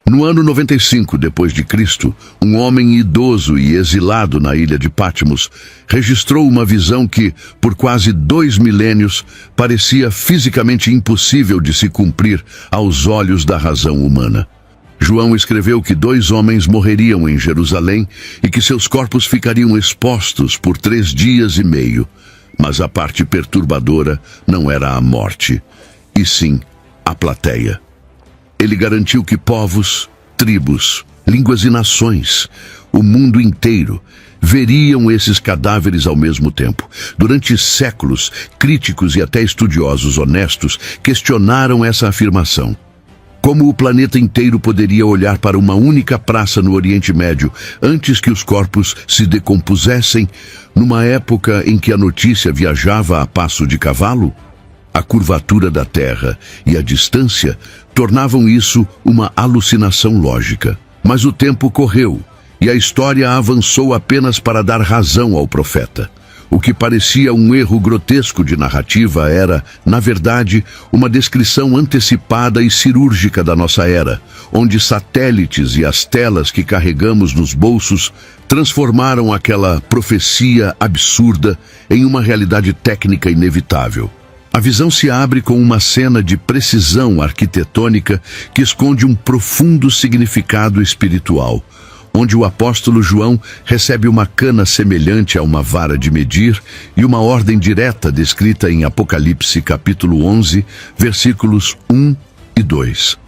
No ano 95 depois de Cristo, um homem idoso e exilado na ilha de Patmos registrou uma visão que, por quase 2 milênios, parecia fisicamente impossível de se cumprir aos olhos da razão humana. João escreveu que 2 homens morreriam em Jerusalém e que seus corpos ficariam expostos por 3 dias e meio. Mas a parte perturbadora não era a morte, e sim a plateia. Ele garantiu que povos, tribos, línguas e nações, o mundo inteiro, veriam esses cadáveres ao mesmo tempo. Durante séculos, críticos e até estudiosos honestos questionaram essa afirmação. Como o planeta inteiro poderia olhar para uma única praça no Oriente Médio antes que os corpos se decompusessem, numa época em que a notícia viajava a passo de cavalo? A curvatura da Terra e a distância tornavam isso uma alucinação lógica. Mas o tempo correu e a história avançou apenas para dar razão ao profeta. O que parecia um erro grotesco de narrativa era, na verdade, uma descrição antecipada e cirúrgica da nossa era, onde satélites e as telas que carregamos nos bolsos transformaram aquela profecia absurda em uma realidade técnica inevitável. A visão se abre com uma cena de precisão arquitetônica que esconde um profundo significado espiritual, onde o apóstolo João recebe uma cana semelhante a uma vara de medir e uma ordem direta descrita em Apocalipse capítulo 11, versículos 1 e 2.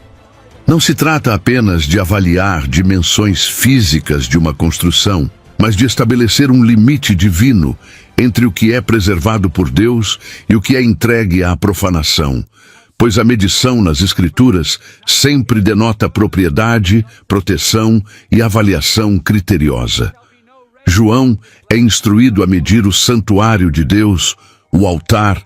Não se trata apenas de avaliar dimensões físicas de uma construção, mas de estabelecer um limite divino entre o que é preservado por Deus e o que é entregue à profanação, pois a medição nas Escrituras sempre denota propriedade, proteção e avaliação criteriosa. João é instruído a medir o santuário de Deus, o altar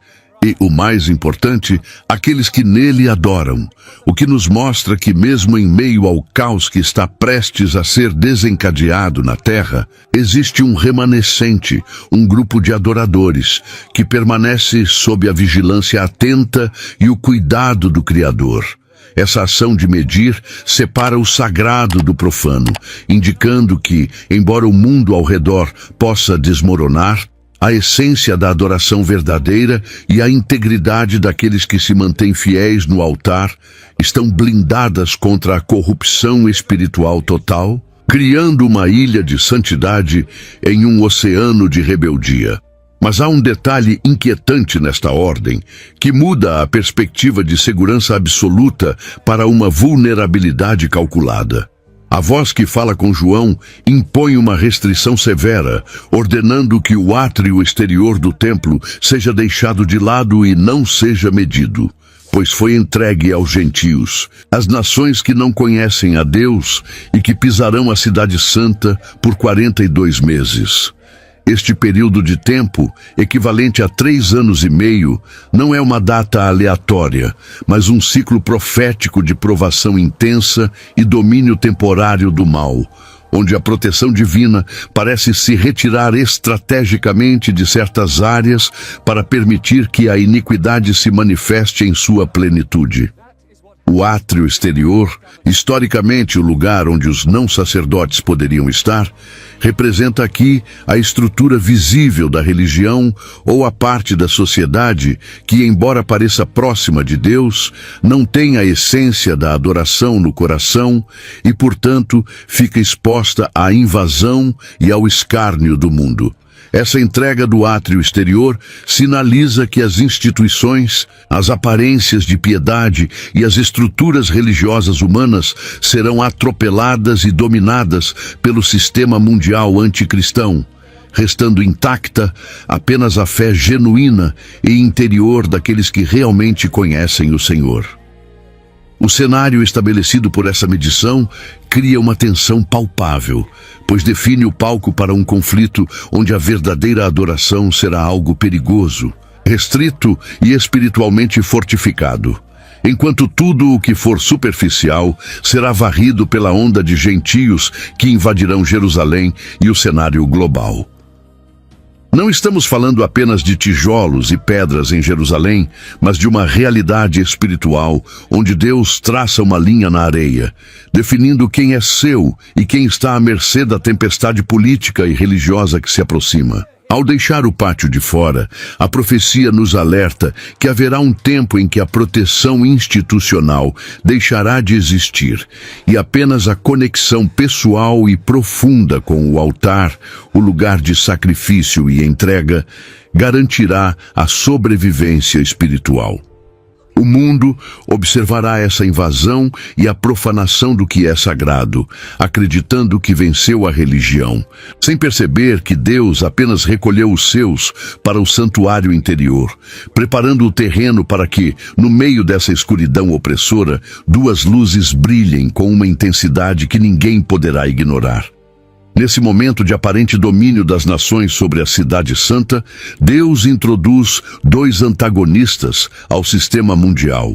e, o mais importante, aqueles que nele adoram, o que nos mostra que mesmo em meio ao caos que está prestes a ser desencadeado na terra, existe um remanescente, um grupo de adoradores, que permanece sob a vigilância atenta e o cuidado do Criador. Essa ação de medir separa o sagrado do profano, indicando que, embora o mundo ao redor possa desmoronar, a essência da adoração verdadeira e a integridade daqueles que se mantêm fiéis no altar estão blindadas contra a corrupção espiritual total, criando uma ilha de santidade em um oceano de rebeldia. Mas há um detalhe inquietante nesta ordem, que muda a perspectiva de segurança absoluta para uma vulnerabilidade calculada. A voz que fala com João impõe uma restrição severa, ordenando que o átrio exterior do templo seja deixado de lado e não seja medido, pois foi entregue aos gentios, as nações que não conhecem a Deus e que pisarão a cidade santa por 42 meses. Este período de tempo, equivalente a 3 anos e meio, não é uma data aleatória, mas um ciclo profético de provação intensa e domínio temporário do mal, onde a proteção divina parece se retirar estrategicamente de certas áreas para permitir que a iniquidade se manifeste em sua plenitude. O átrio exterior, historicamente o lugar onde os não-sacerdotes poderiam estar, representa aqui a estrutura visível da religião ou a parte da sociedade que, embora pareça próxima de Deus, não tem a essência da adoração no coração e, portanto, fica exposta à invasão e ao escárnio do mundo. Essa entrega do átrio exterior sinaliza que as instituições, as aparências de piedade e as estruturas religiosas humanas serão atropeladas e dominadas pelo sistema mundial anticristão, restando intacta apenas a fé genuína e interior daqueles que realmente conhecem o Senhor. O cenário estabelecido por essa medição cria uma tensão palpável, pois define o palco para um conflito onde a verdadeira adoração será algo perigoso, restrito e espiritualmente fortificado, enquanto tudo o que for superficial será varrido pela onda de gentios que invadirão Jerusalém e o cenário global. Não estamos falando apenas de tijolos e pedras em Jerusalém, mas de uma realidade espiritual, onde Deus traça uma linha na areia, definindo quem é seu e quem está à mercê da tempestade política e religiosa que se aproxima. Ao deixar o pátio de fora, a profecia nos alerta que haverá um tempo em que a proteção institucional deixará de existir e apenas a conexão pessoal e profunda com o altar, o lugar de sacrifício e entrega, garantirá a sobrevivência espiritual. O mundo observará essa invasão e a profanação do que é sagrado, acreditando que venceu a religião, sem perceber que Deus apenas recolheu os seus para o santuário interior, preparando o terreno para que, no meio dessa escuridão opressora, duas luzes brilhem com uma intensidade que ninguém poderá ignorar. Nesse momento de aparente domínio das nações sobre a Cidade Santa, Deus introduz dois antagonistas ao sistema mundial,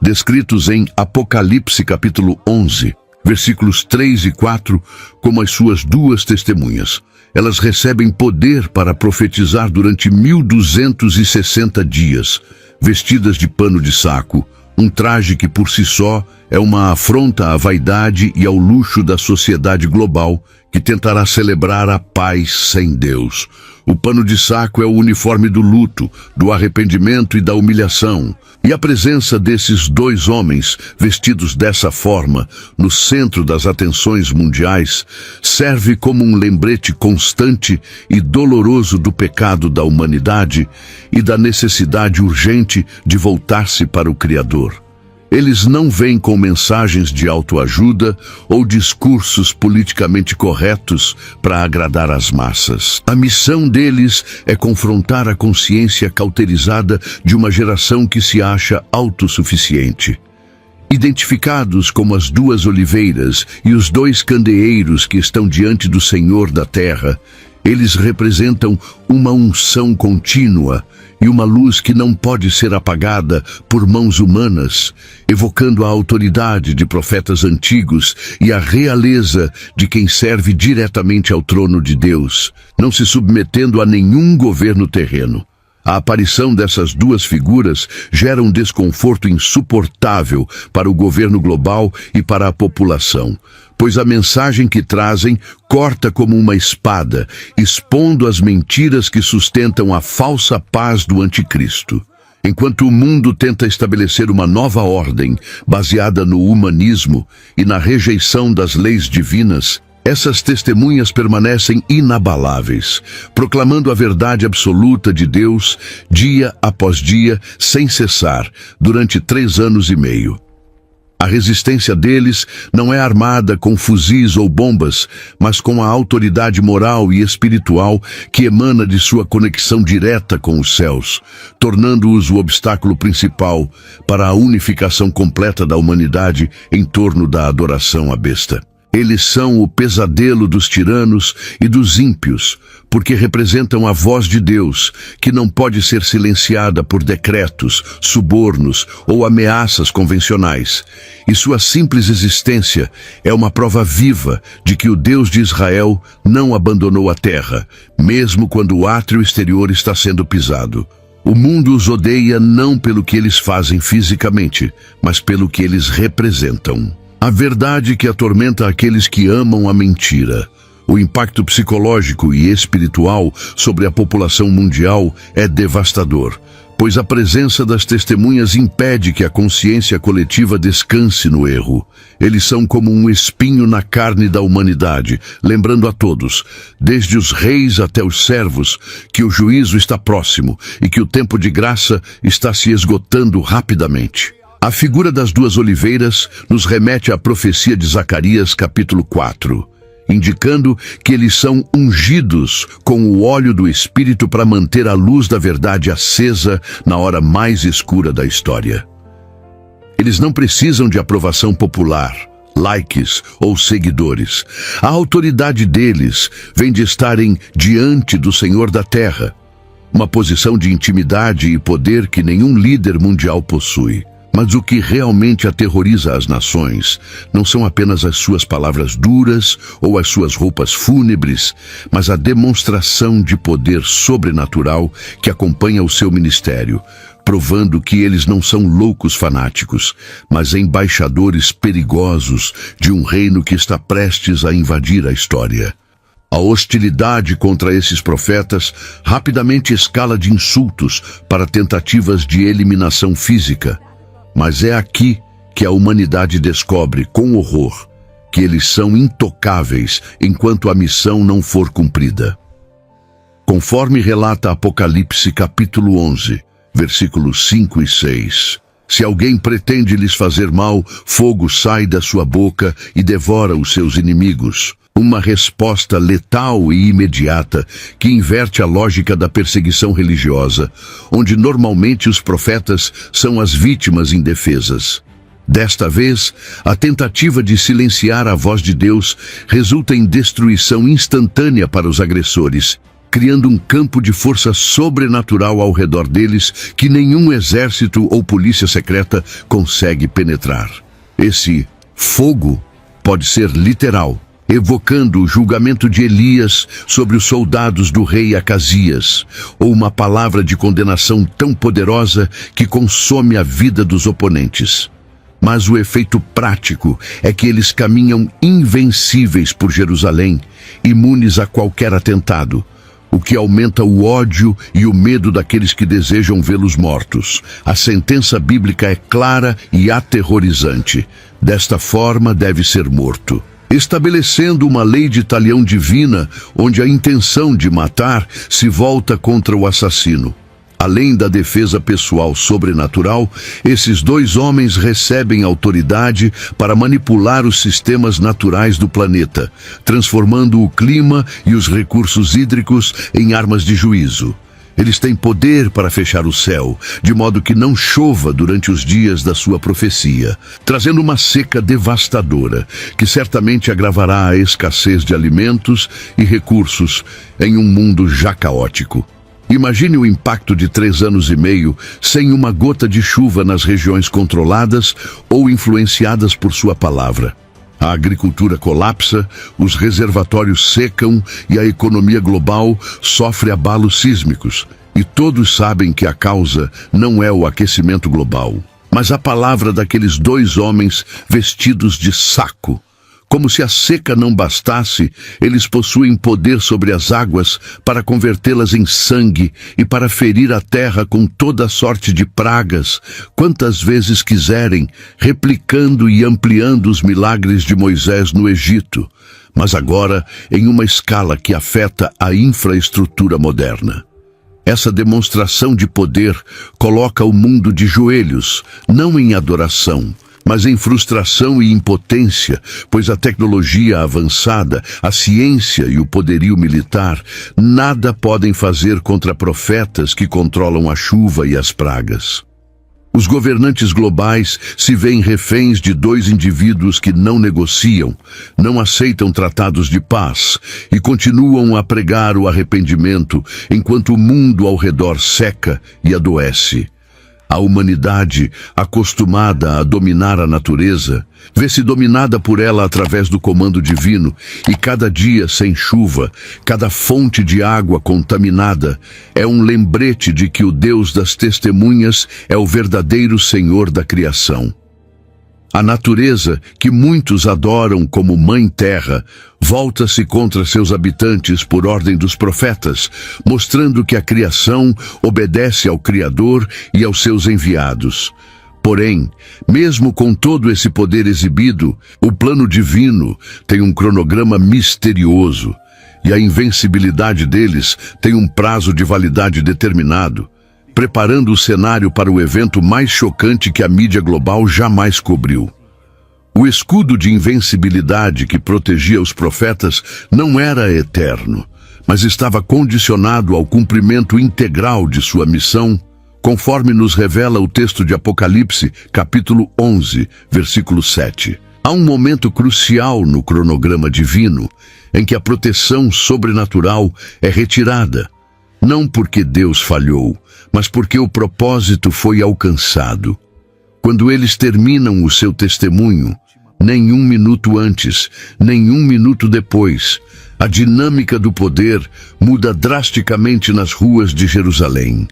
descritos em Apocalipse capítulo 11, versículos 3 e 4, como as suas duas testemunhas. Elas recebem poder para profetizar durante 1260 dias, vestidas de pano de saco, um traje que por si só é uma afronta à vaidade e ao luxo da sociedade global que tentará celebrar a paz sem Deus. O pano de saco é o uniforme do luto, do arrependimento e da humilhação. E a presença desses dois homens, vestidos dessa forma, no centro das atenções mundiais, serve como um lembrete constante e doloroso do pecado da humanidade e da necessidade urgente de voltar-se para o Criador. Eles não vêm com mensagens de autoajuda ou discursos politicamente corretos para agradar as massas. A missão deles é confrontar a consciência cauterizada de uma geração que se acha autossuficiente. Identificados como as duas oliveiras e os dois candeeiros que estão diante do Senhor da terra, eles representam uma unção contínua e uma luz que não pode ser apagada por mãos humanas, evocando a autoridade de profetas antigos e a realeza de quem serve diretamente ao trono de Deus, não se submetendo a nenhum governo terreno. A aparição dessas duas figuras gera um desconforto insuportável para o governo global e para a população, pois a mensagem que trazem corta como uma espada, expondo as mentiras que sustentam a falsa paz do anticristo. Enquanto o mundo tenta estabelecer uma nova ordem baseada no humanismo e na rejeição das leis divinas, essas testemunhas permanecem inabaláveis, proclamando a verdade absoluta de Deus dia após dia, sem cessar, durante 3 anos e meio. A resistência deles não é armada com fuzis ou bombas, mas com a autoridade moral e espiritual que emana de sua conexão direta com os céus, tornando-os o obstáculo principal para a unificação completa da humanidade em torno da adoração à besta. Eles são o pesadelo dos tiranos e dos ímpios, porque representam a voz de Deus, que não pode ser silenciada por decretos, subornos ou ameaças convencionais. E sua simples existência é uma prova viva de que o Deus de Israel não abandonou a terra, mesmo quando o átrio exterior está sendo pisado. O mundo os odeia não pelo que eles fazem fisicamente, mas pelo que eles representam. A verdade que atormenta aqueles que amam a mentira. O impacto psicológico e espiritual sobre a população mundial é devastador, pois a presença das testemunhas impede que a consciência coletiva descanse no erro. Eles são como um espinho na carne da humanidade, lembrando a todos, desde os reis até os servos, que o juízo está próximo e que o tempo de graça está se esgotando rapidamente. A figura das duas oliveiras nos remete à profecia de Zacarias capítulo 4, indicando que eles são ungidos com o óleo do Espírito para manter a luz da verdade acesa na hora mais escura da história. Eles não precisam de aprovação popular, likes ou seguidores. A autoridade deles vem de estarem diante do Senhor da Terra, uma posição de intimidade e poder que nenhum líder mundial possui. Mas o que realmente aterroriza as nações não são apenas as suas palavras duras ou as suas roupas fúnebres, mas a demonstração de poder sobrenatural que acompanha o seu ministério, provando que eles não são loucos fanáticos, mas embaixadores perigosos de um reino que está prestes a invadir a história. A hostilidade contra esses profetas rapidamente escala de insultos para tentativas de eliminação física. Mas é aqui que a humanidade descobre, com horror, que eles são intocáveis enquanto a missão não for cumprida. Conforme relata Apocalipse capítulo 11, versículos 5 e 6, se alguém pretende lhes fazer mal, fogo sai da sua boca e devora os seus inimigos. Uma resposta letal e imediata que inverte a lógica da perseguição religiosa, onde normalmente os profetas são as vítimas indefesas. Desta vez, a tentativa de silenciar a voz de Deus resulta em destruição instantânea para os agressores, criando um campo de força sobrenatural ao redor deles que nenhum exército ou polícia secreta consegue penetrar. Esse fogo pode ser literal, evocando o julgamento de Elias sobre os soldados do rei Acasias, ou uma palavra de condenação tão poderosa que consome a vida dos oponentes. Mas o efeito prático é que eles caminham invencíveis por Jerusalém, imunes a qualquer atentado, o que aumenta o ódio e o medo daqueles que desejam vê-los mortos. A sentença bíblica é clara e aterrorizante. Desta forma deve ser morto, estabelecendo uma lei de talião divina, onde a intenção de matar se volta contra o assassino. Além da defesa pessoal sobrenatural, esses dois homens recebem autoridade para manipular os sistemas naturais do planeta, transformando o clima e os recursos hídricos em armas de juízo. Eles têm poder para fechar o céu, de modo que não chova durante os dias da sua profecia, trazendo uma seca devastadora, que certamente agravará a escassez de alimentos e recursos em um mundo já caótico. Imagine o impacto de 3 anos e meio sem uma gota de chuva nas regiões controladas ou influenciadas por sua palavra. A agricultura colapsa, os reservatórios secam e a economia global sofre abalos sísmicos. E todos sabem que a causa não é o aquecimento global, mas a palavra daqueles dois homens vestidos de saco. Como se a seca não bastasse, eles possuem poder sobre as águas para convertê-las em sangue e para ferir a terra com toda sorte de pragas, quantas vezes quiserem, replicando e ampliando os milagres de Moisés no Egito, mas agora em uma escala que afeta a infraestrutura moderna. Essa demonstração de poder coloca o mundo de joelhos, não em adoração, mas em frustração e impotência, pois a tecnologia avançada, a ciência e o poderio militar nada podem fazer contra profetas que controlam a chuva e as pragas. Os governantes globais se veem reféns de dois indivíduos que não negociam, não aceitam tratados de paz e continuam a pregar o arrependimento enquanto o mundo ao redor seca e adoece. A humanidade, acostumada a dominar a natureza, vê-se dominada por ela através do comando divino, e cada dia sem chuva, cada fonte de água contaminada, é um lembrete de que o Deus das testemunhas é o verdadeiro Senhor da criação. A natureza, que muitos adoram como Mãe Terra, volta-se contra seus habitantes por ordem dos profetas, mostrando que a criação obedece ao Criador e aos seus enviados. Porém, mesmo com todo esse poder exibido, o plano divino tem um cronograma misterioso, e a invencibilidade deles tem um prazo de validade determinado, preparando o cenário para o evento mais chocante que a mídia global jamais cobriu. O escudo de invencibilidade que protegia os profetas não era eterno, mas estava condicionado ao cumprimento integral de sua missão, conforme nos revela o texto de Apocalipse, capítulo 11, versículo 7. Há um momento crucial no cronograma divino, em que a proteção sobrenatural é retirada, não porque Deus falhou, mas porque o propósito foi alcançado. Quando eles terminam o seu testemunho, nem um minuto antes, nem um minuto depois, a dinâmica do poder muda drasticamente nas ruas de Jerusalém.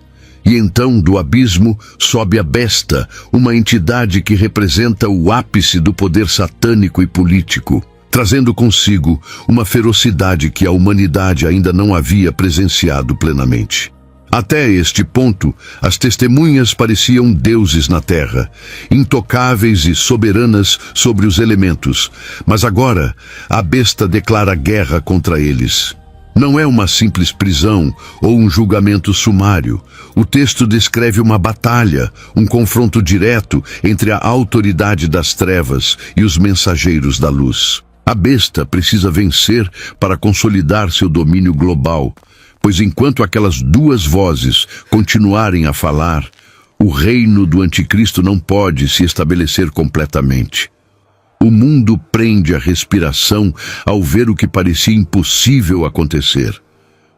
E então, do abismo, sobe a besta, uma entidade que representa o ápice do poder satânico e político, trazendo consigo uma ferocidade que a humanidade ainda não havia presenciado plenamente. Até este ponto, as testemunhas pareciam deuses na terra, intocáveis e soberanas sobre os elementos, mas agora a besta declara guerra contra eles. Não é uma simples prisão ou um julgamento sumário. O texto descreve uma batalha, um confronto direto entre a autoridade das trevas e os mensageiros da luz. A besta precisa vencer para consolidar seu domínio global, pois enquanto aquelas duas vozes continuarem a falar, o reino do anticristo não pode se estabelecer completamente. O mundo prende a respiração ao ver o que parecia impossível acontecer.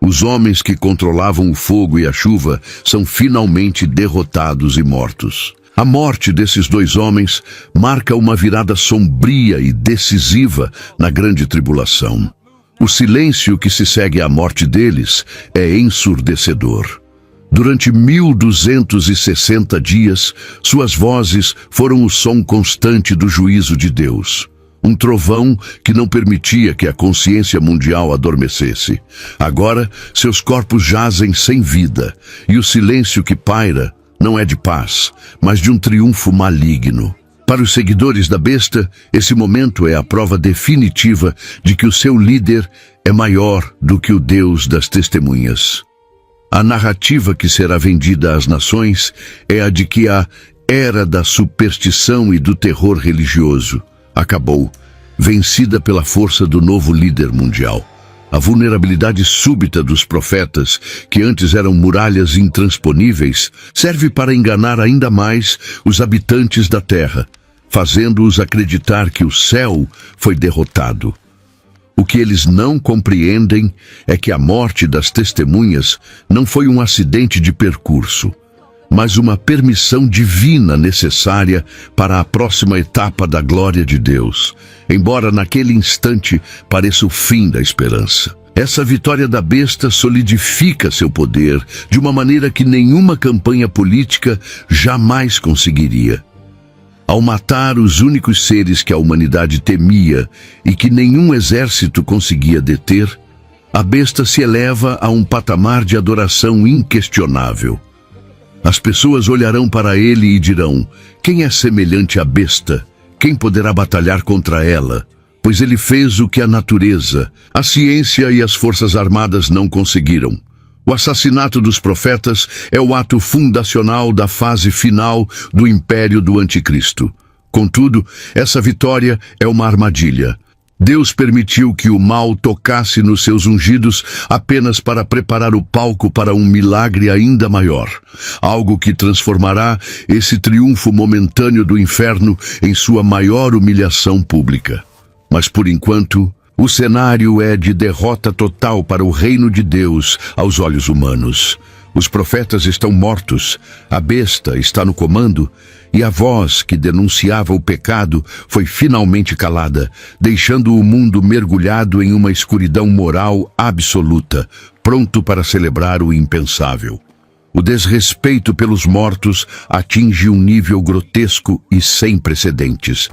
Os homens que controlavam o fogo e a chuva são finalmente derrotados e mortos. A morte desses dois homens marca uma virada sombria e decisiva na grande tribulação. O silêncio que se segue à morte deles é ensurdecedor. Durante 1260 dias, suas vozes foram o som constante do juízo de Deus. Um trovão que não permitia que a consciência mundial adormecesse. Agora, seus corpos jazem sem vida, e o silêncio que paira não é de paz, mas de um triunfo maligno. Para os seguidores da besta, esse momento é a prova definitiva de que o seu líder é maior do que o Deus das testemunhas. A narrativa que será vendida às nações é a de que a era da superstição e do terror religioso acabou, vencida pela força do novo líder mundial. A vulnerabilidade súbita dos profetas, que antes eram muralhas intransponíveis, serve para enganar ainda mais os habitantes da terra, fazendo-os acreditar que o céu foi derrotado. O que eles não compreendem é que a morte das testemunhas não foi um acidente de percurso, mas uma permissão divina necessária para a próxima etapa da glória de Deus, embora naquele instante pareça o fim da esperança. Essa vitória da besta solidifica seu poder de uma maneira que nenhuma campanha política jamais conseguiria. Ao matar os únicos seres que a humanidade temia e que nenhum exército conseguia deter, a besta se eleva a um patamar de adoração inquestionável. As pessoas olharão para ele e dirão: quem é semelhante à besta? Quem poderá batalhar contra ela? Pois ele fez o que a natureza, a ciência e as forças armadas não conseguiram. O assassinato dos profetas é o ato fundacional da fase final do império do anticristo. Contudo, essa vitória é uma armadilha. Deus permitiu que o mal tocasse nos seus ungidos apenas para preparar o palco para um milagre ainda maior, algo que transformará esse triunfo momentâneo do inferno em sua maior humilhação pública. Mas por enquanto, o cenário é de derrota total para o reino de Deus aos olhos humanos. Os profetas estão mortos, a besta está no comando, e a voz que denunciava o pecado foi finalmente calada, deixando o mundo mergulhado em uma escuridão moral absoluta, pronto para celebrar o impensável. O desrespeito pelos mortos atinge um nível grotesco e sem precedentes,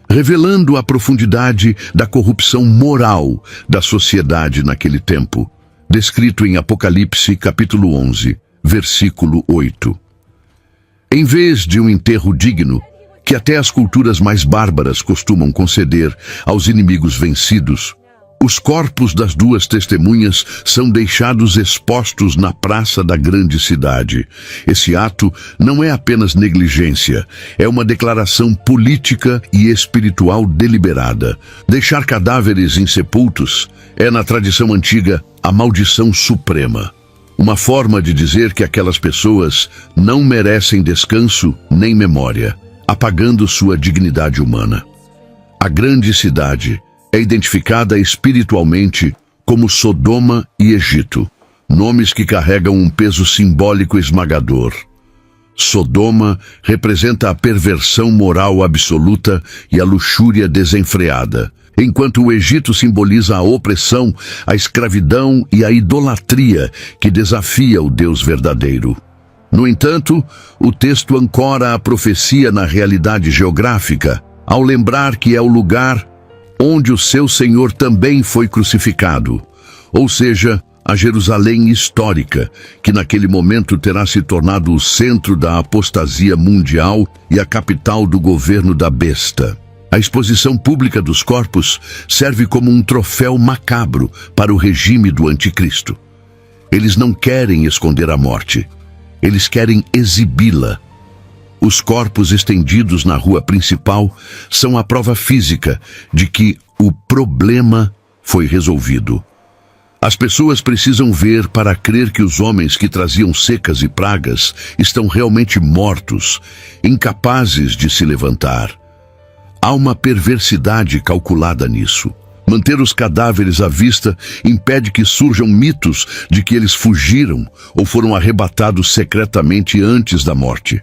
revelando a profundidade da corrupção moral da sociedade naquele tempo, descrito em Apocalipse capítulo 11, versículo 8. Em vez de um enterro digno, que até as culturas mais bárbaras costumam conceder aos inimigos vencidos, os corpos das duas testemunhas são deixados expostos na praça da grande cidade. Esse ato não é apenas negligência, é uma declaração política e espiritual deliberada. Deixar cadáveres insepultos é, na tradição antiga, a maldição suprema. Uma forma de dizer que aquelas pessoas não merecem descanso nem memória, apagando sua dignidade humana. A grande cidade é identificada espiritualmente como Sodoma e Egito, nomes que carregam um peso simbólico esmagador. Sodoma representa a perversão moral absoluta e a luxúria desenfreada, enquanto o Egito simboliza a opressão, a escravidão e a idolatria que desafia o Deus verdadeiro. No entanto, o texto ancora a profecia na realidade geográfica, ao lembrar que é o lugar onde o seu Senhor também foi crucificado, ou seja, a Jerusalém histórica, que naquele momento terá se tornado o centro da apostasia mundial e a capital do governo da besta. A exposição pública dos corpos serve como um troféu macabro para o regime do anticristo. Eles não querem esconder a morte, eles querem exibi-la. Os corpos estendidos na rua principal são a prova física de que o problema foi resolvido. As pessoas precisam ver para crer que os homens que traziam secas e pragas estão realmente mortos, incapazes de se levantar. Há uma perversidade calculada nisso. Manter os cadáveres à vista impede que surjam mitos de que eles fugiram ou foram arrebatados secretamente antes da morte.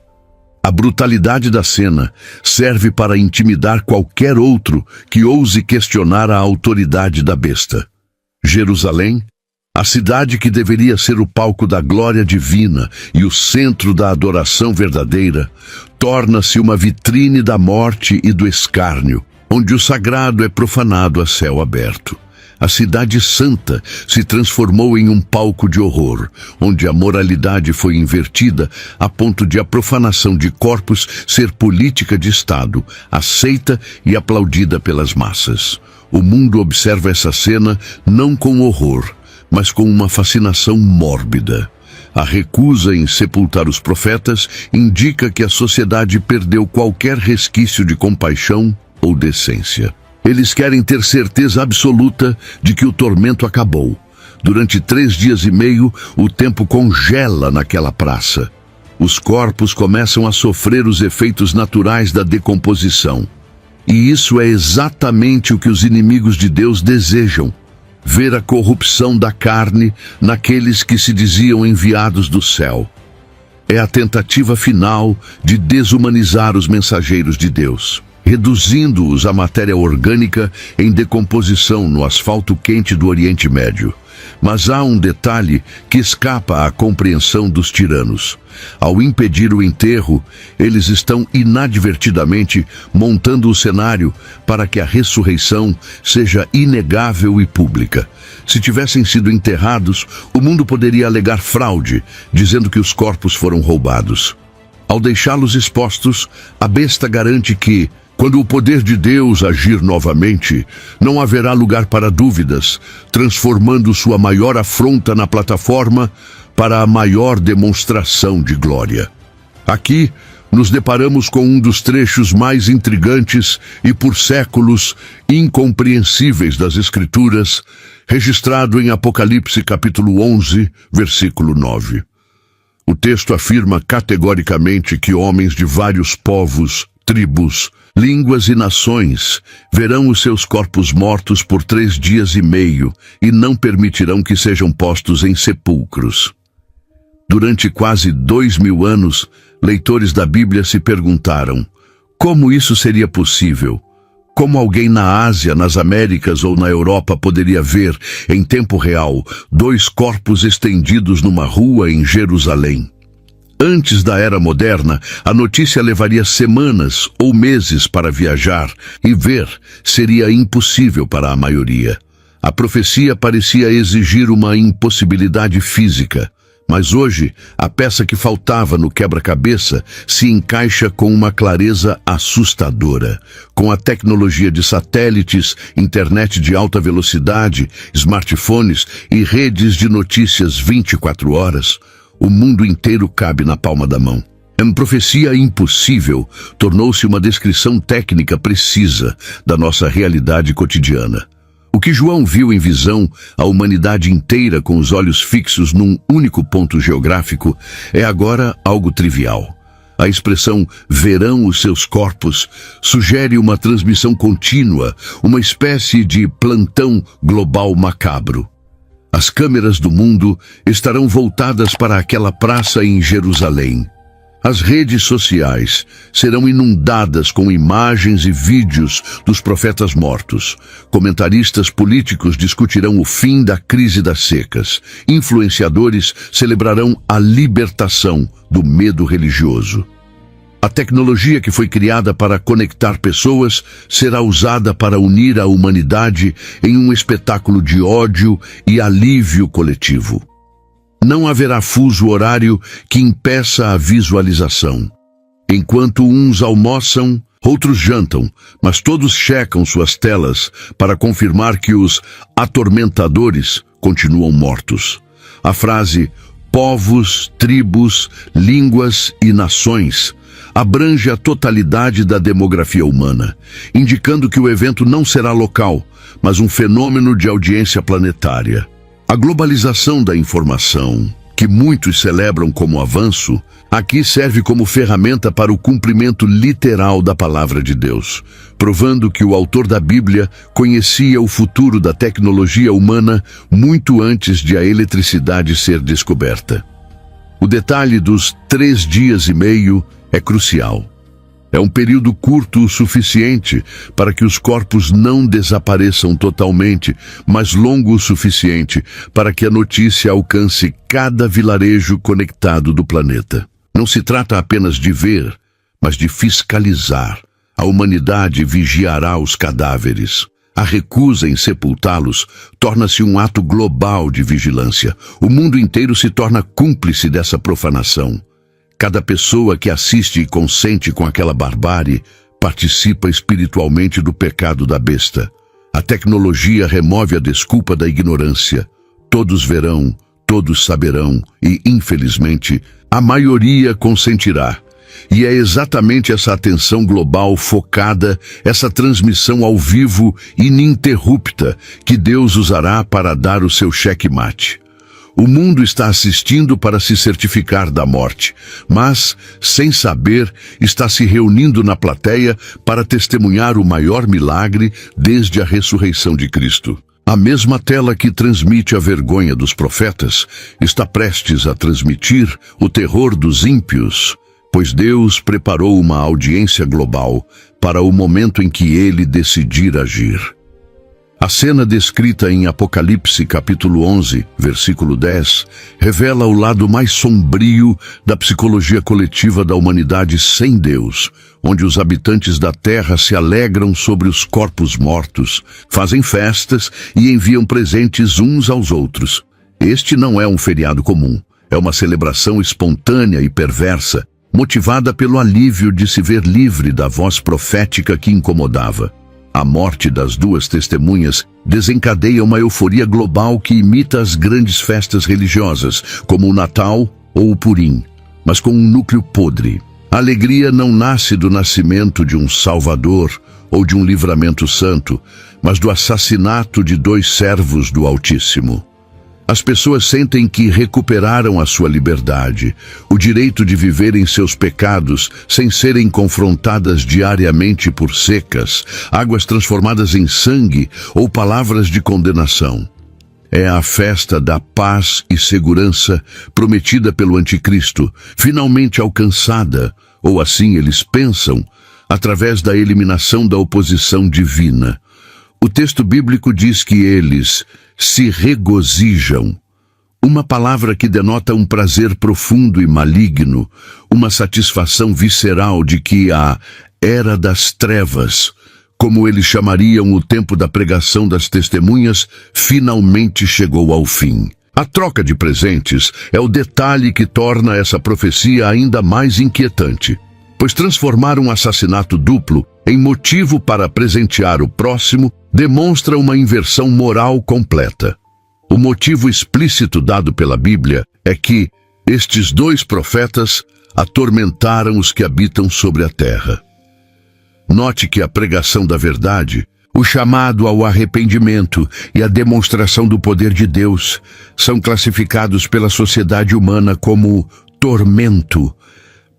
A brutalidade da cena serve para intimidar qualquer outro que ouse questionar a autoridade da besta. Jerusalém, a cidade que deveria ser o palco da glória divina e o centro da adoração verdadeira, torna-se uma vitrine da morte e do escárnio, onde o sagrado é profanado a céu aberto. A cidade santa se transformou em um palco de horror, onde a moralidade foi invertida a ponto de a profanação de corpos ser política de Estado, aceita e aplaudida pelas massas. O mundo observa essa cena não com horror, mas com uma fascinação mórbida. A recusa em sepultar os profetas indica que a sociedade perdeu qualquer resquício de compaixão ou decência. Eles querem ter certeza absoluta de que o tormento acabou. Durante 3 dias e meio, o tempo congela naquela praça. Os corpos começam a sofrer os efeitos naturais da decomposição. E isso é exatamente o que os inimigos de Deus desejam: ver a corrupção da carne naqueles que se diziam enviados do céu. É a tentativa final de desumanizar os mensageiros de Deus, reduzindo-os à matéria orgânica em decomposição no asfalto quente do Oriente Médio. Mas há um detalhe que escapa à compreensão dos tiranos. Ao impedir o enterro, eles estão inadvertidamente montando o cenário para que a ressurreição seja inegável e pública. Se tivessem sido enterrados, o mundo poderia alegar fraude, dizendo que os corpos foram roubados. Ao deixá-los expostos, a besta garante que, quando o poder de Deus agir novamente, não haverá lugar para dúvidas, transformando sua maior afronta na plataforma para a maior demonstração de glória. Aqui, nos deparamos com um dos trechos mais intrigantes e, por séculos, incompreensíveis das Escrituras, registrado em Apocalipse capítulo 11, versículo 9. O texto afirma categoricamente que homens de vários povos, tribos, línguas e nações verão os seus corpos mortos por 3 dias e meio e não permitirão que sejam postos em sepulcros. Durante quase 2000 anos, leitores da Bíblia se perguntaram: como isso seria possível? Como alguém na Ásia, nas Américas ou na Europa poderia ver, em tempo real, 2 corpos estendidos numa rua em Jerusalém? Antes da Era Moderna, a notícia levaria semanas ou meses para viajar, e ver seria impossível para a maioria. A profecia parecia exigir uma impossibilidade física, mas hoje a peça que faltava no quebra-cabeça se encaixa com uma clareza assustadora. Com a tecnologia de satélites, internet de alta velocidade, smartphones e redes de notícias 24 horas, o mundo inteiro cabe na palma da mão. Uma profecia impossível tornou-se uma descrição técnica precisa da nossa realidade cotidiana. O que João viu em visão, a humanidade inteira com os olhos fixos num único ponto geográfico, é agora algo trivial. A expressão "verão os seus corpos" sugere uma transmissão contínua, uma espécie de plantão global macabro. As câmeras do mundo estarão voltadas para aquela praça em Jerusalém. As redes sociais serão inundadas com imagens e vídeos dos profetas mortos. Comentaristas políticos discutirão o fim da crise das secas. Influenciadores celebrarão a libertação do medo religioso. A tecnologia que foi criada para conectar pessoas será usada para unir a humanidade em um espetáculo de ódio e alívio coletivo. Não haverá fuso horário que impeça a visualização. Enquanto uns almoçam, outros jantam, mas todos checam suas telas para confirmar que os atormentadores continuam mortos. A frase povos, tribos, línguas e nações abrange a totalidade da demografia humana, indicando que o evento não será local, mas um fenômeno de audiência planetária. A globalização da informação, que muitos celebram como avanço, aqui serve como ferramenta para o cumprimento literal da palavra de Deus, provando que o autor da Bíblia conhecia o futuro da tecnologia humana muito antes de a eletricidade ser descoberta. O detalhe dos 3 dias e meio é crucial. É um período curto o suficiente para que os corpos não desapareçam totalmente, mas longo o suficiente para que a notícia alcance cada vilarejo conectado do planeta. Não se trata apenas de ver, mas de fiscalizar. A humanidade vigiará os cadáveres. A recusa em sepultá-los torna-se um ato global de vigilância. O mundo inteiro se torna cúmplice dessa profanação. Cada pessoa que assiste e consente com aquela barbárie participa espiritualmente do pecado da besta. A tecnologia remove a desculpa da ignorância. Todos verão, todos saberão e, infelizmente, a maioria consentirá. E é exatamente essa atenção global focada, essa transmissão ao vivo ininterrupta, que Deus usará para dar o seu checkmate. O mundo está assistindo para se certificar da morte, mas, sem saber, está se reunindo na plateia para testemunhar o maior milagre desde a ressurreição de Cristo. A mesma tela que transmite a vergonha dos profetas está prestes a transmitir o terror dos ímpios, pois Deus preparou uma audiência global para o momento em que ele decidir agir. A cena descrita em Apocalipse capítulo 11, versículo 10, revela o lado mais sombrio da psicologia coletiva da humanidade sem Deus, onde os habitantes da terra se alegram sobre os corpos mortos, fazem festas e enviam presentes uns aos outros. Este não é um feriado comum, é uma celebração espontânea e perversa, motivada pelo alívio de se ver livre da voz profética que incomodava. A morte das 2 testemunhas desencadeia uma euforia global que imita as grandes festas religiosas, como o Natal ou o Purim, mas com um núcleo podre. A alegria não nasce do nascimento de um Salvador ou de um livramento santo, mas do assassinato de 2 servos do Altíssimo. As pessoas sentem que recuperaram a sua liberdade, o direito de viver em seus pecados sem serem confrontadas diariamente por secas, águas transformadas em sangue ou palavras de condenação. É a festa da paz e segurança prometida pelo Anticristo, finalmente alcançada, ou assim eles pensam, através da eliminação da oposição divina. O texto bíblico diz que eles se regozijam, uma palavra que denota um prazer profundo e maligno, uma satisfação visceral de que a Era das Trevas, como eles chamariam o tempo da pregação das testemunhas, finalmente chegou ao fim. A troca de presentes é o detalhe que torna essa profecia ainda mais inquietante, pois transformar um assassinato duplo em motivo para presentear o próximo demonstra uma inversão moral completa. O motivo explícito dado pela Bíblia é que estes 2 profetas atormentaram os que habitam sobre a terra. Note que a pregação da verdade, o chamado ao arrependimento e a demonstração do poder de Deus são classificados pela sociedade humana como tormento.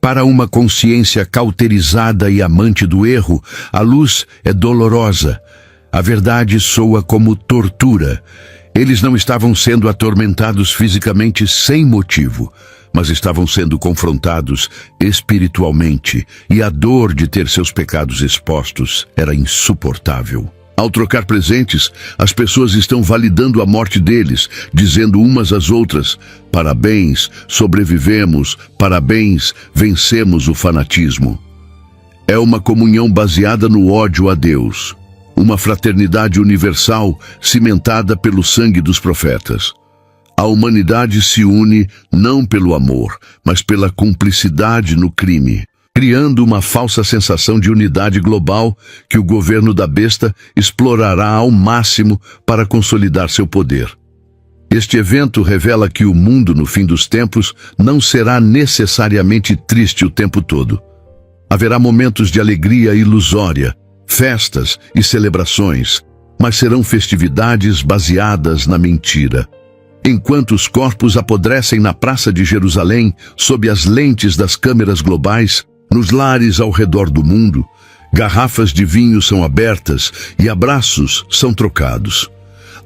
Para uma consciência cauterizada e amante do erro, a luz é dolorosa. A verdade soa como tortura. Eles não estavam sendo atormentados fisicamente sem motivo, mas estavam sendo confrontados espiritualmente, e a dor de ter seus pecados expostos era insuportável. Ao trocar presentes, as pessoas estão validando a morte deles, dizendo umas às outras: parabéns, sobrevivemos, parabéns, vencemos o fanatismo. É uma comunhão baseada no ódio a Deus, uma fraternidade universal cimentada pelo sangue dos profetas. A humanidade se une não pelo amor, mas pela cumplicidade no crime, criando uma falsa sensação de unidade global que o governo da besta explorará ao máximo para consolidar seu poder. Este evento revela que o mundo no fim dos tempos não será necessariamente triste o tempo todo. Haverá momentos de alegria ilusória, festas e celebrações, mas serão festividades baseadas na mentira. Enquanto os corpos apodrecem na Praça de Jerusalém, sob as lentes das câmeras globais, nos lares ao redor do mundo, garrafas de vinho são abertas e abraços são trocados.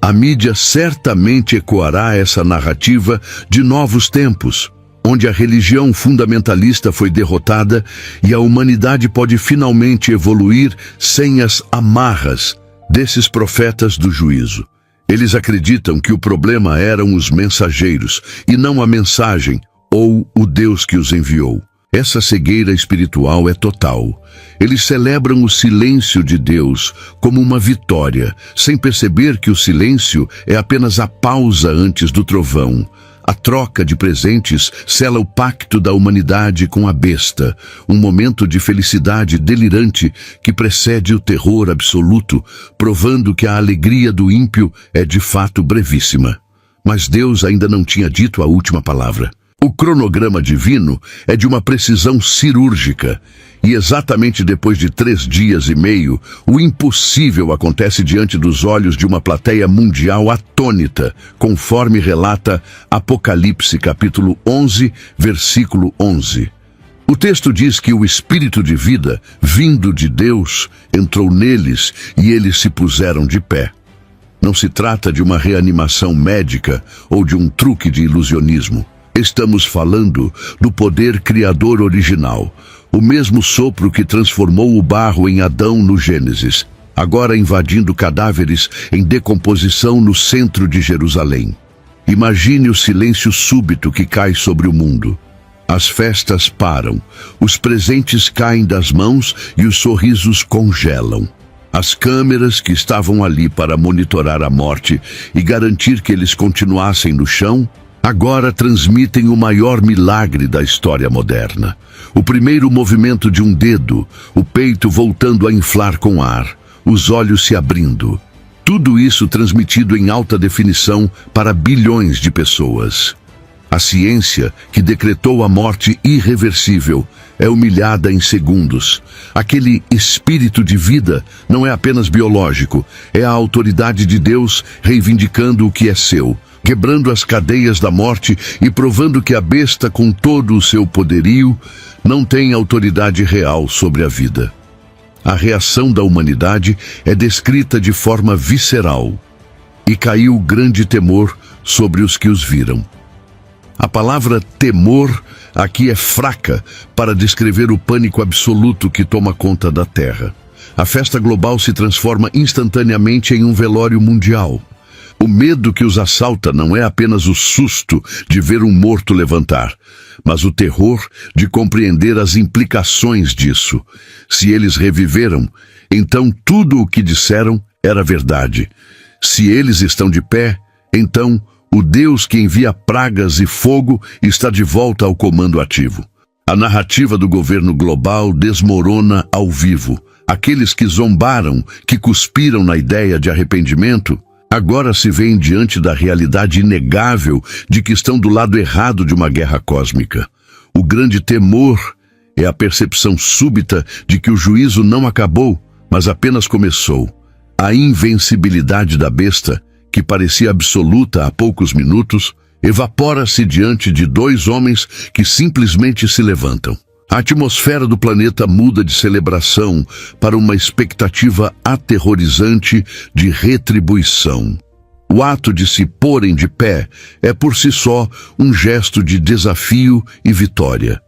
A mídia certamente ecoará essa narrativa de novos tempos, onde a religião fundamentalista foi derrotada e a humanidade pode finalmente evoluir sem as amarras desses profetas do juízo. Eles acreditam que o problema eram os mensageiros e não a mensagem ou o Deus que os enviou. Essa cegueira espiritual é total. Eles celebram o silêncio de Deus como uma vitória, sem perceber que o silêncio é apenas a pausa antes do trovão. A troca de presentes sela o pacto da humanidade com a besta, um momento de felicidade delirante que precede o terror absoluto, provando que a alegria do ímpio é de fato brevíssima. Mas Deus ainda não tinha dito a última palavra. O cronograma divino é de uma precisão cirúrgica, e exatamente depois de 3 dias e meio, o impossível acontece diante dos olhos de uma plateia mundial atônita, conforme relata Apocalipse capítulo 11, versículo 11. O texto diz que o Espírito de vida, vindo de Deus, entrou neles e eles se puseram de pé. Não se trata de uma reanimação médica ou de um truque de ilusionismo. Estamos falando do poder criador original, o mesmo sopro que transformou o barro em Adão no Gênesis, agora invadindo cadáveres em decomposição no centro de Jerusalém. Imagine o silêncio súbito que cai sobre o mundo. As festas param, os presentes caem das mãos e os sorrisos congelam. As câmeras que estavam ali para monitorar a morte e garantir que eles continuassem no chão, agora transmitem o maior milagre da história moderna. O primeiro movimento de um dedo, o peito voltando a inflar com ar, os olhos se abrindo. Tudo isso transmitido em alta definição para bilhões de pessoas. A ciência, que decretou a morte irreversível, é humilhada em segundos. Aquele espírito de vida não é apenas biológico, é a autoridade de Deus reivindicando o que é seu, quebrando as cadeias da morte e provando que a besta, com todo o seu poderio, não tem autoridade real sobre a vida. A reação da humanidade é descrita de forma visceral, e caiu grande temor sobre os que os viram. A palavra temor aqui é fraca para descrever o pânico absoluto que toma conta da Terra. A festa global se transforma instantaneamente em um velório mundial. O medo que os assalta não é apenas o susto de ver um morto levantar, mas o terror de compreender as implicações disso. Se eles reviveram, então tudo o que disseram era verdade. Se eles estão de pé, então o Deus que envia pragas e fogo está de volta ao comando ativo. A narrativa do governo global desmorona ao vivo. Aqueles que zombaram, que cuspiram na ideia de arrependimento, agora se veem diante da realidade inegável de que estão do lado errado de uma guerra cósmica. O grande temor é a percepção súbita de que o juízo não acabou, mas apenas começou. A invencibilidade da besta, que parecia absoluta há poucos minutos, evapora-se diante de 2 homens que simplesmente se levantam. A atmosfera do planeta muda de celebração para uma expectativa aterrorizante de retribuição. O ato de se porem de pé é por si só um gesto de desafio e vitória.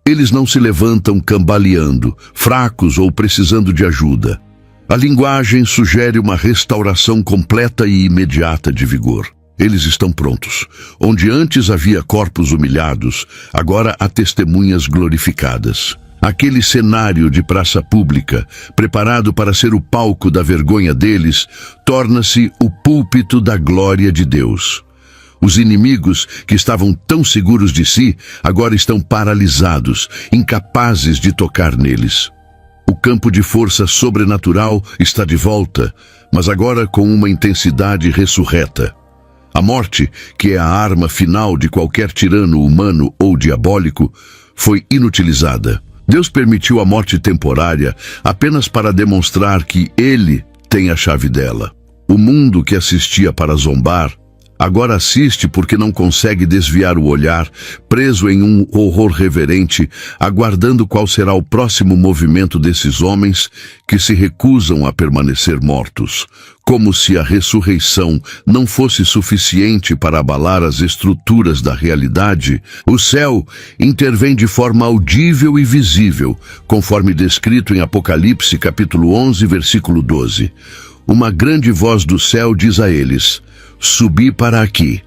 Eles não se levantam cambaleando, fracos ou precisando de ajuda. A linguagem sugere uma restauração completa e imediata de vigor. Eles estão prontos. Onde antes havia corpos humilhados, agora há testemunhas glorificadas. Aquele cenário de praça pública, preparado para ser o palco da vergonha deles, torna-se o púlpito da glória de Deus. Os inimigos, que estavam tão seguros de si, agora estão paralisados, incapazes de tocar neles. O campo de força sobrenatural está de volta, mas agora com uma intensidade ressurreta. A morte, que é a arma final de qualquer tirano humano ou diabólico, foi inutilizada. Deus permitiu a morte temporária apenas para demonstrar que Ele tem a chave dela. O mundo que assistia para zombar, agora assiste porque não consegue desviar o olhar, preso em um horror reverente, aguardando qual será o próximo movimento desses homens que se recusam a permanecer mortos. Como se a ressurreição não fosse suficiente para abalar as estruturas da realidade, o céu intervém de forma audível e visível, conforme descrito em Apocalipse capítulo 11, versículo 12. Uma grande voz do céu diz a eles: "Subi para aqui."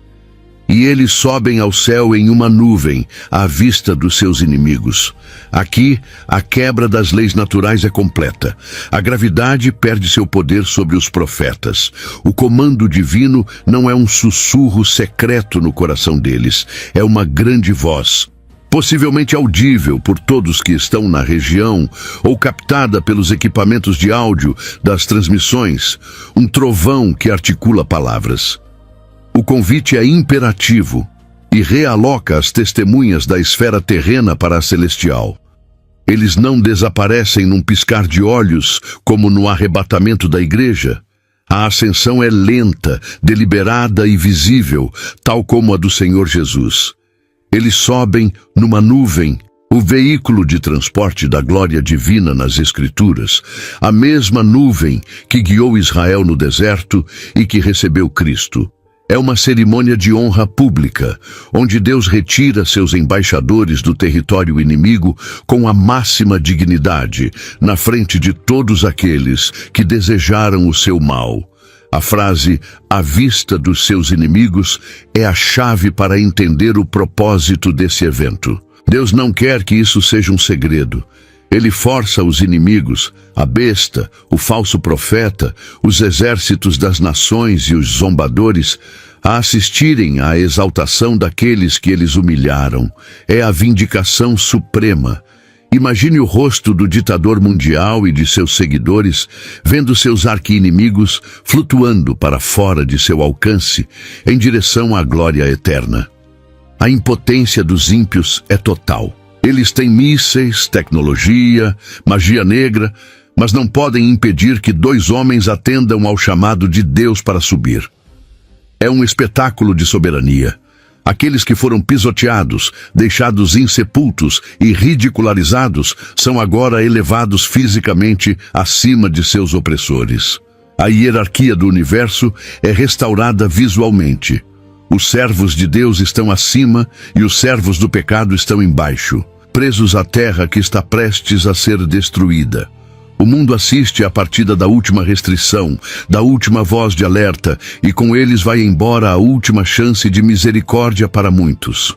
E eles sobem ao céu em uma nuvem, à vista dos seus inimigos. Aqui, a quebra das leis naturais é completa. A gravidade perde seu poder sobre os profetas. O comando divino não é um sussurro secreto no coração deles, é uma grande voz, possivelmente audível por todos que estão na região, ou captada pelos equipamentos de áudio das transmissões, um trovão que articula palavras. O convite é imperativo e realoca as testemunhas da esfera terrena para a celestial. Eles não desaparecem num piscar de olhos, como no arrebatamento da igreja. A ascensão é lenta, deliberada e visível, tal como a do Senhor Jesus. Eles sobem numa nuvem, o veículo de transporte da glória divina nas Escrituras, a mesma nuvem que guiou Israel no deserto e que recebeu Cristo. É uma cerimônia de honra pública, onde Deus retira seus embaixadores do território inimigo com a máxima dignidade, na frente de todos aqueles que desejaram o seu mal. A frase "à vista dos seus inimigos" é a chave para entender o propósito desse evento. Deus não quer que isso seja um segredo. Ele força os inimigos, a besta, o falso profeta, os exércitos das nações e os zombadores, a assistirem à exaltação daqueles que eles humilharam. É a vindicação suprema. Imagine o rosto do ditador mundial e de seus seguidores, vendo seus arqui-inimigos flutuando para fora de seu alcance, em direção à glória eterna. A impotência dos ímpios é total. Eles têm mísseis, tecnologia, magia negra, mas não podem impedir que dois homens atendam ao chamado de Deus para subir. É um espetáculo de soberania. Aqueles que foram pisoteados, deixados insepultos e ridicularizados são agora elevados fisicamente acima de seus opressores. A hierarquia do universo é restaurada visualmente. Os servos de Deus estão acima e os servos do pecado estão embaixo, presos à terra que está prestes a ser destruída. O mundo assiste à partida da última restrição, da última voz de alerta, e com eles vai embora a última chance de misericórdia para muitos.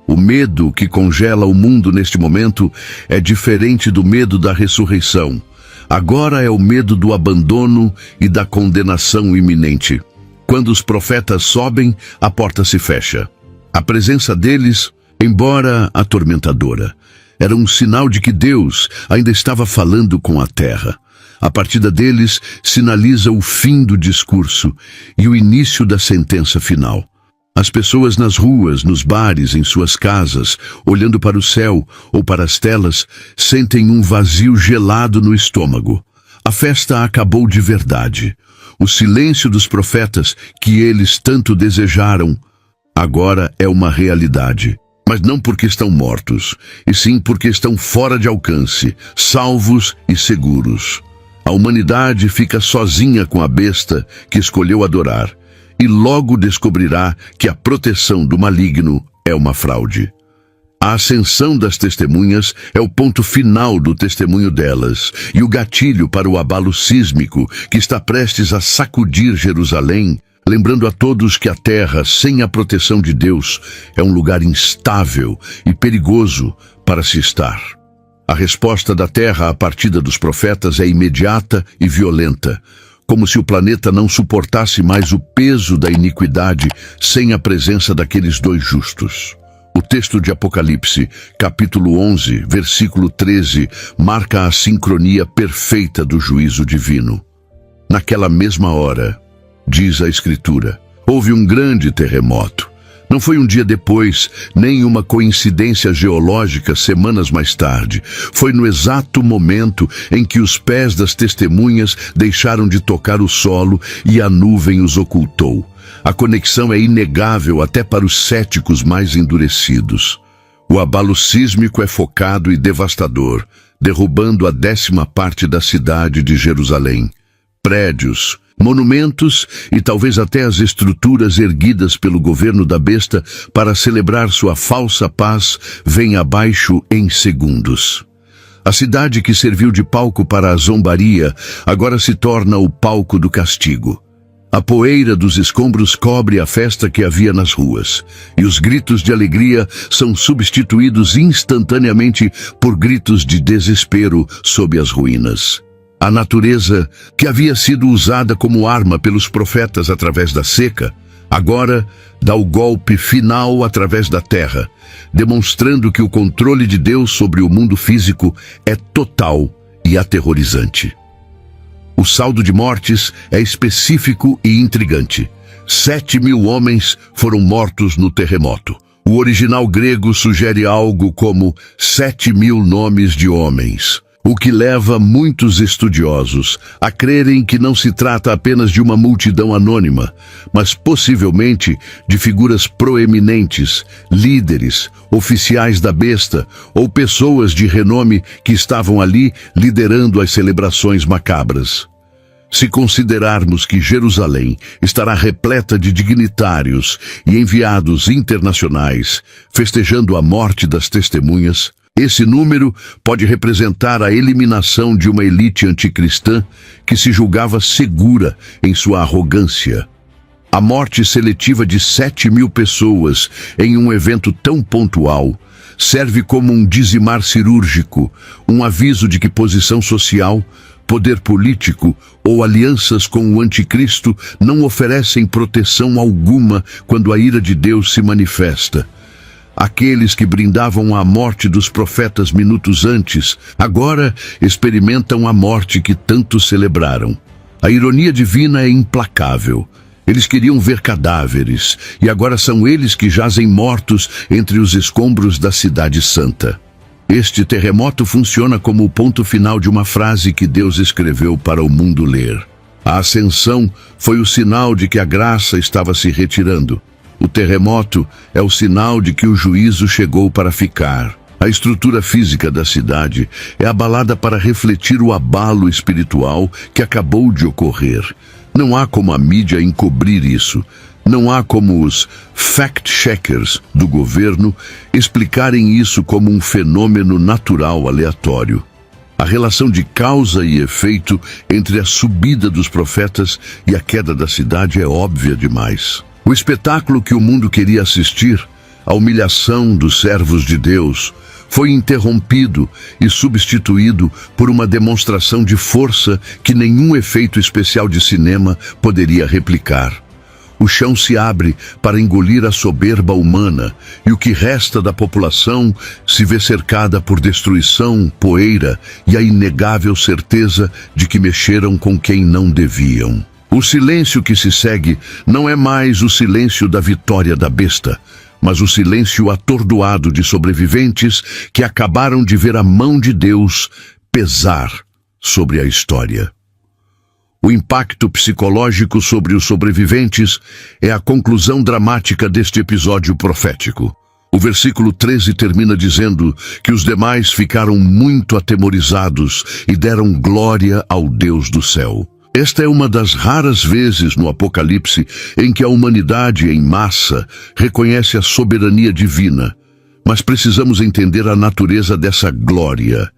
O medo que congela o mundo neste momento é diferente do medo da ressurreição. Agora é o medo do abandono e da condenação iminente. Quando os profetas sobem, a porta se fecha. A presença deles, embora atormentadora, era um sinal de que Deus ainda estava falando com a terra. A partida deles sinaliza o fim do discurso e o início da sentença final. As pessoas nas ruas, nos bares, em suas casas, olhando para o céu ou para as telas, sentem um vazio gelado no estômago. A festa acabou de verdade. O silêncio dos profetas, que eles tanto desejaram, agora é uma realidade. Mas não porque estão mortos, e sim porque estão fora de alcance, salvos e seguros. A humanidade fica sozinha com a besta que escolheu adorar, e logo descobrirá que a proteção do maligno é uma fraude. A ascensão das testemunhas é o ponto final do testemunho delas e o gatilho para o abalo sísmico que está prestes a sacudir Jerusalém, lembrando a todos que a terra, sem a proteção de Deus, é um lugar instável e perigoso para se estar. A resposta da terra à partida dos profetas é imediata e violenta, como se o planeta não suportasse mais o peso da iniquidade sem a presença daqueles dois justos. O texto de Apocalipse, capítulo 11, versículo 13, marca a sincronia perfeita do juízo divino. Naquela mesma hora, diz a Escritura, houve um grande terremoto. Não foi um dia depois, nem uma coincidência geológica semanas mais tarde. Foi no exato momento em que os pés das testemunhas deixaram de tocar o solo e a nuvem os ocultou. A conexão é inegável até para os céticos mais endurecidos. O abalo sísmico é focado e devastador, derrubando a 10ª parte da cidade de Jerusalém. Prédios, monumentos e talvez até as estruturas erguidas pelo governo da besta para celebrar sua falsa paz vêm abaixo em segundos. A cidade que serviu de palco para a zombaria agora se torna o palco do castigo. A poeira dos escombros cobre a festa que havia nas ruas, e os gritos de alegria são substituídos instantaneamente por gritos de desespero sob as ruínas. A natureza, que havia sido usada como arma pelos profetas através da seca, agora dá o golpe final através da terra, demonstrando que o controle de Deus sobre o mundo físico é total e aterrorizante. O saldo de mortes é específico e intrigante. 7.000 homens foram mortos no terremoto. O original grego sugere algo como 7.000 nomes de homens, o que leva muitos estudiosos a crerem que não se trata apenas de uma multidão anônima, mas possivelmente de figuras proeminentes, líderes, oficiais da besta ou pessoas de renome que estavam ali liderando as celebrações macabras. Se considerarmos que Jerusalém estará repleta de dignitários e enviados internacionais festejando a morte das testemunhas, esse número pode representar a eliminação de uma elite anticristã que se julgava segura em sua arrogância. A morte seletiva de 7.000 pessoas em um evento tão pontual serve como um dizimar cirúrgico, um aviso de que posição social, poder político ou alianças com o anticristo não oferecem proteção alguma quando a ira de Deus se manifesta. Aqueles que brindavam a morte dos profetas minutos antes, agora experimentam a morte que tanto celebraram. A ironia divina é implacável. Eles queriam ver cadáveres, e agora são eles que jazem mortos entre os escombros da cidade santa. Este terremoto funciona como o ponto final de uma frase que Deus escreveu para o mundo ler. A ascensão foi o sinal de que a graça estava se retirando. O terremoto é o sinal de que o juízo chegou para ficar. A estrutura física da cidade é abalada para refletir o abalo espiritual que acabou de ocorrer. Não há como a mídia encobrir isso. Não há como os fact-checkers do governo explicarem isso como um fenômeno natural aleatório. A relação de causa e efeito entre a subida dos profetas e a queda da cidade é óbvia demais. O espetáculo que o mundo queria assistir, a humilhação dos servos de Deus, foi interrompido e substituído por uma demonstração de força que nenhum efeito especial de cinema poderia replicar. O chão se abre para engolir a soberba humana e o que resta da população se vê cercada por destruição, poeira e a inegável certeza de que mexeram com quem não deviam. O silêncio que se segue não é mais o silêncio da vitória da besta, mas o silêncio atordoado de sobreviventes que acabaram de ver a mão de Deus pesar sobre a história. O impacto psicológico sobre os sobreviventes é a conclusão dramática deste episódio profético. O versículo 13 termina dizendo que os demais ficaram muito atemorizados e deram glória ao Deus do céu. Esta é uma das raras vezes no Apocalipse em que a humanidade em massa reconhece a soberania divina, mas precisamos entender a natureza dessa glória.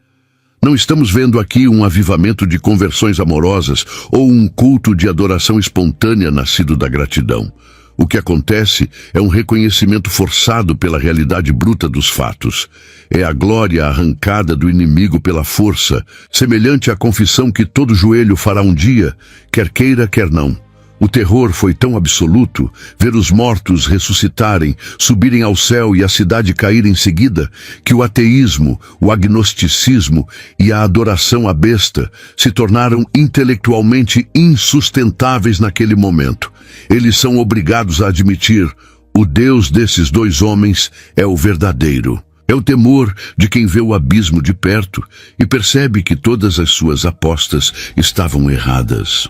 Não estamos vendo aqui um avivamento de conversões amorosas ou um culto de adoração espontânea nascido da gratidão. O que acontece é um reconhecimento forçado pela realidade bruta dos fatos. É a glória arrancada do inimigo pela força, semelhante à confissão que todo joelho fará um dia, quer queira, quer não. O terror foi tão absoluto, ver os mortos ressuscitarem, subirem ao céu e a cidade cair em seguida, que o ateísmo, o agnosticismo e a adoração à besta se tornaram intelectualmente insustentáveis naquele momento. Eles são obrigados a admitir: o Deus desses dois homens é o verdadeiro. É o temor de quem vê o abismo de perto e percebe que todas as suas apostas estavam erradas.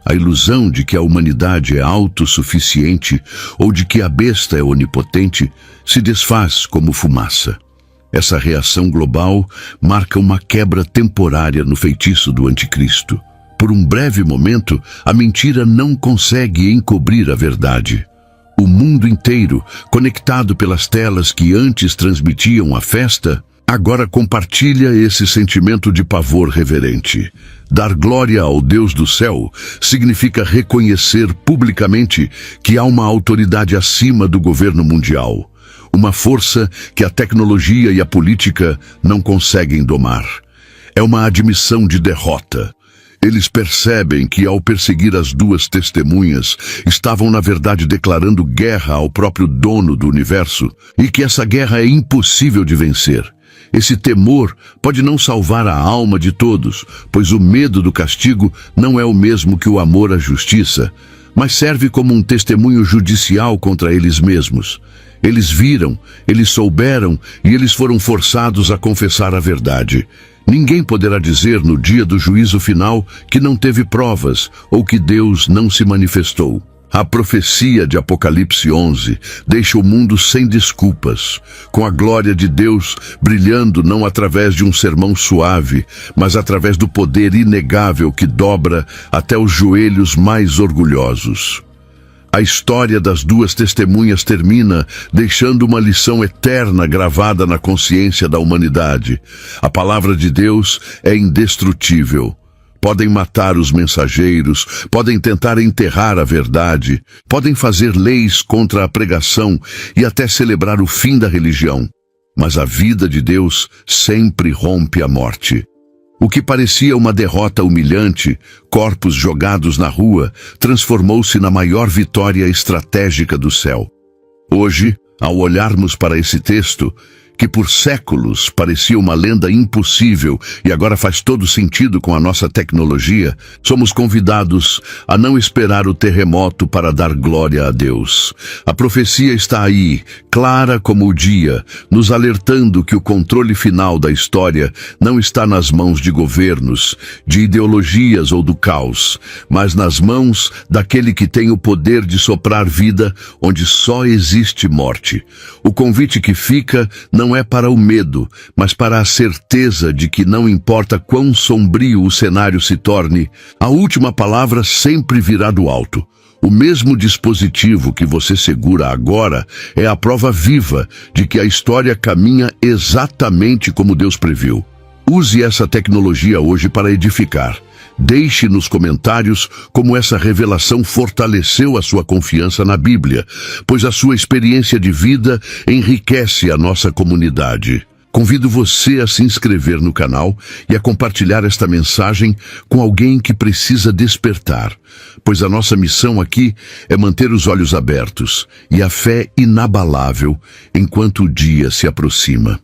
A ilusão de que a humanidade é autossuficiente ou de que a besta é onipotente se desfaz como fumaça. Essa reação global marca uma quebra temporária no feitiço do anticristo. Por um breve momento, a mentira não consegue encobrir a verdade. O mundo inteiro, conectado pelas telas que antes transmitiam a festa, agora compartilha esse sentimento de pavor reverente. Dar glória ao Deus do céu significa reconhecer publicamente que há uma autoridade acima do governo mundial, uma força que a tecnologia e a política não conseguem domar. É uma admissão de derrota. Eles percebem que, ao perseguir as duas testemunhas, estavam na verdade declarando guerra ao próprio dono do universo e que essa guerra é impossível de vencer. Esse temor pode não salvar a alma de todos, pois o medo do castigo não é o mesmo que o amor à justiça, mas serve como um testemunho judicial contra eles mesmos. Eles viram, eles souberam e eles foram forçados a confessar a verdade. Ninguém poderá dizer no dia do juízo final que não teve provas ou que Deus não se manifestou. A profecia de Apocalipse 11 deixa o mundo sem desculpas, com a glória de Deus brilhando não através de um sermão suave, mas através do poder inegável que dobra até os joelhos mais orgulhosos. A história das duas testemunhas termina deixando uma lição eterna gravada na consciência da humanidade. A palavra de Deus é indestrutível. Podem matar os mensageiros, podem tentar enterrar a verdade, podem fazer leis contra a pregação e até celebrar o fim da religião. Mas a vida de Deus sempre rompe a morte. O que parecia uma derrota humilhante, corpos jogados na rua, transformou-se na maior vitória estratégica do céu. Hoje, ao olharmos para esse texto, que por séculos parecia uma lenda impossível e agora faz todo sentido com a nossa tecnologia, somos convidados a não esperar o terremoto para dar glória a Deus. A profecia está aí, clara como o dia, nos alertando que o controle final da história não está nas mãos de governos, de ideologias ou do caos, mas nas mãos daquele que tem o poder de soprar vida onde só existe morte. O convite que fica não é para o medo, mas para a certeza de que não importa quão sombrio o cenário se torne, a última palavra sempre virá do alto. O mesmo dispositivo que você segura agora é a prova viva de que a história caminha exatamente como Deus previu. Use essa tecnologia hoje para edificar. Deixe nos comentários como essa revelação fortaleceu a sua confiança na Bíblia, pois a sua experiência de vida enriquece a nossa comunidade. Convido você a se inscrever no canal e a compartilhar esta mensagem com alguém que precisa despertar, pois a nossa missão aqui é manter os olhos abertos e a fé inabalável enquanto o dia se aproxima.